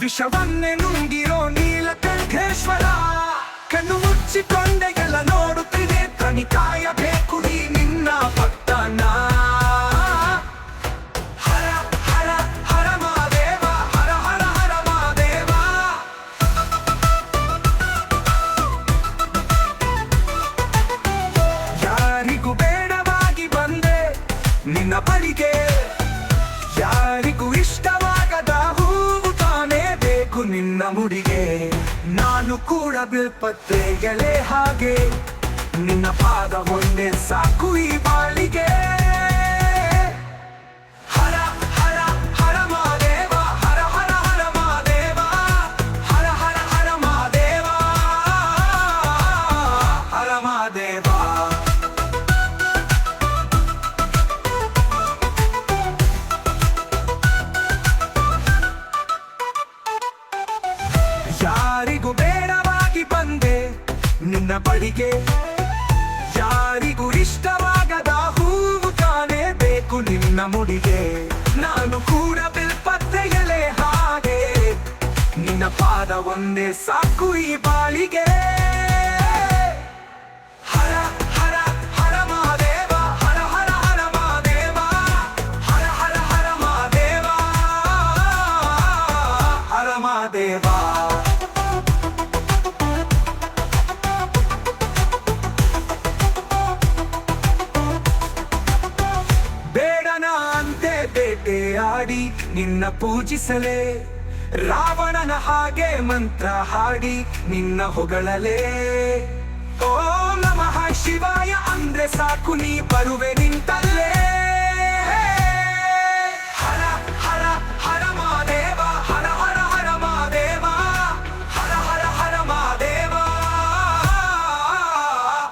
ವಿಷವನ್ನೇ ನುಂಗಿರೋ ನೀಲಕಂಠೇಶ್ವರ. ಕಣ್ಣು ಮುಚ್ಚಿಕೊಂಡೆಗೆಲ್ಲ ನೋಡುತ್ತಿದೆ, ಕಾಯಬೇಕು ಈ ನಿನ್ನ ಭಕ್ತನ. ಹರ ಹರ ಹರ ಮಹಾದೇವ, ಹರ ಹರ ಹರ ಮಹಾದೇವ. ಯಾರಿಗೂ ಬೇಡವಾಗಿ ಬಂದೆ ನಿನ್ನ ಬಳಿಗೆ, ಯಾರಿಗೂ ಇಷ್ಟವಾಗದ ಹೂವು ತಾನೇ ಬೇಕು ನಿನ್ನ ಮುಡಿಗೆ. ನಾನು ಕೂಡ ಬಿಲ್ಪತ್ರೆಗಳೇ ಹಾಗೆ, ನಿನ್ನ ಪಾದ ಒಂದೇ ಸಾಕು ಈ ಬಾಳಿಗೆ. ಹರ ಹರ ಹರ ಮಹಾದೇವ, ಹರ ಹರ ಹರ ಮಹಾದೇವ, ಹರ ಹರ ಹರ ಮಹಾದೇವ, ಹರ ಮಹಾದೇವ. ಯಾರಿಗೂ ಬೇಡವಾಗಿ ಬಂದೆ ನಿನ್ನ ಬಳಿಗೆ, ಯಾರಿಗೂ ಇಷ್ಟವಾಗದ ಹೂವು ತಾನೇ ಬೇಕು ನಿನ್ನ ಮುಡಿಗೆ. ನಾನು ಕೂಡ ಬಿಲ್ಪತ್ರೆಯಲೇ ಹಾಗೆ, ನಿನ್ನ ಪಾದ ಒಂದೇ ಸಾಕು ಈ ಬಾಳಿಗೆ. ಹರ ಹರ ಹರ ಮಹಾದೇವ, ಹರ ಹರ ಹರ ಮಹಾದೇವ, ಹರ ಹರ ಹರ ಮಹಾದೇವ, ಹರ ಮಹಾದೇವ. ಬೇಟೆಯಾಡಿ ನಿನ್ನ ಪೂಜಿಸಲೇ, ರಾವಣನ ಹಾಗೆ ಮಂತ್ರ ಹಾಡಿ ನಿನ್ನ ಹೊಗಳಲೇ. ಓಂ ನಮಃ ಶಿವಾಯ ಅಂದ್ರೆ ಸಾಕು ನೀ ಬರುವೆ ನಿಂತಲ್ಲೇ. ಹರ ಹರ ಹರ ಮಹಾದೇವ, ಹರ ಹರ ಹರ ಮಹಾದೇವ, ಹರ ಹರ ಹರ ಮಹಾದೇವ,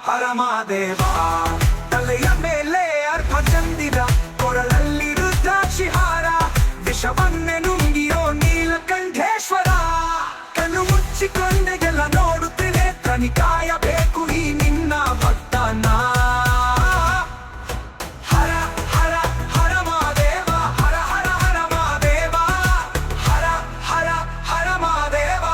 ಹರ ಮಹಾದೇವ. ತಲೆಯ ಮೇಲೆ ಅರ್ಧ ಚಂದಿರ, ಕೊರಳಲ್ಲಿ ರುದ್ರಾಕ್ಷಿಹಾರ, ವಿಷವನ್ನೇ ನುಂಗಿರೋ ನೀಲಕಂಠೇಶ್ವರ. ಕಣ್ಣು ಮುಚ್ಚಿಕೊಂಡೆಗೆಲ್ಲ ನೋಡುತ್ತಿದೆ, ಕಾಯಬೇಕು ಈ ನಿನ್ನ ಭಕ್ತನ. ಹರ ಹರ ಹರ ಮಹಾದೇವ, ಹರ ಹರ ಹರ ಮಹಾದೇವ, ಹರ ಹರ ಹರ ಮಹಾದೇವ.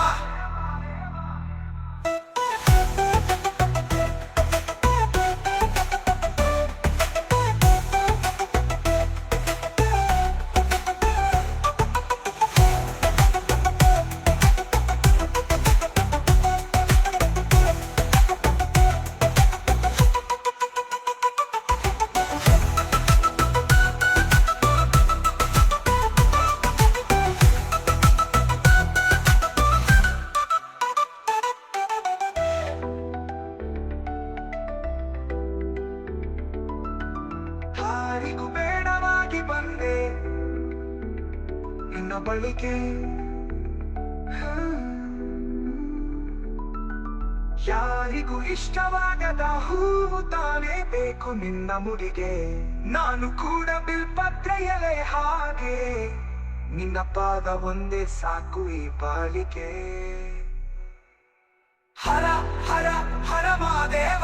ಯಾರಿಗೂ ಬೇಡವಾಗಿ ಬಂದೆ ನಿನ್ನ ಬಳಿಗೆ, ಯಾರಿಗೂ ಇಷ್ಟವಾಗದ ಹೂವು ತಾನೇ ಬೇಕು ನಿನ್ನ ಮುಡಿಗೆ. ನಾನು ಕೂಡ ಬಿಲ್ಪತ್ರೆಯಲೇ ಹಾಗೆ, ನಿನ್ನ ಪಾದ ಒಂದೇ ಸಾಕು ಈ ಬಾಳಿಗೆ. ಹರ ಹರ ಹರ ಮಹಾದೇವ.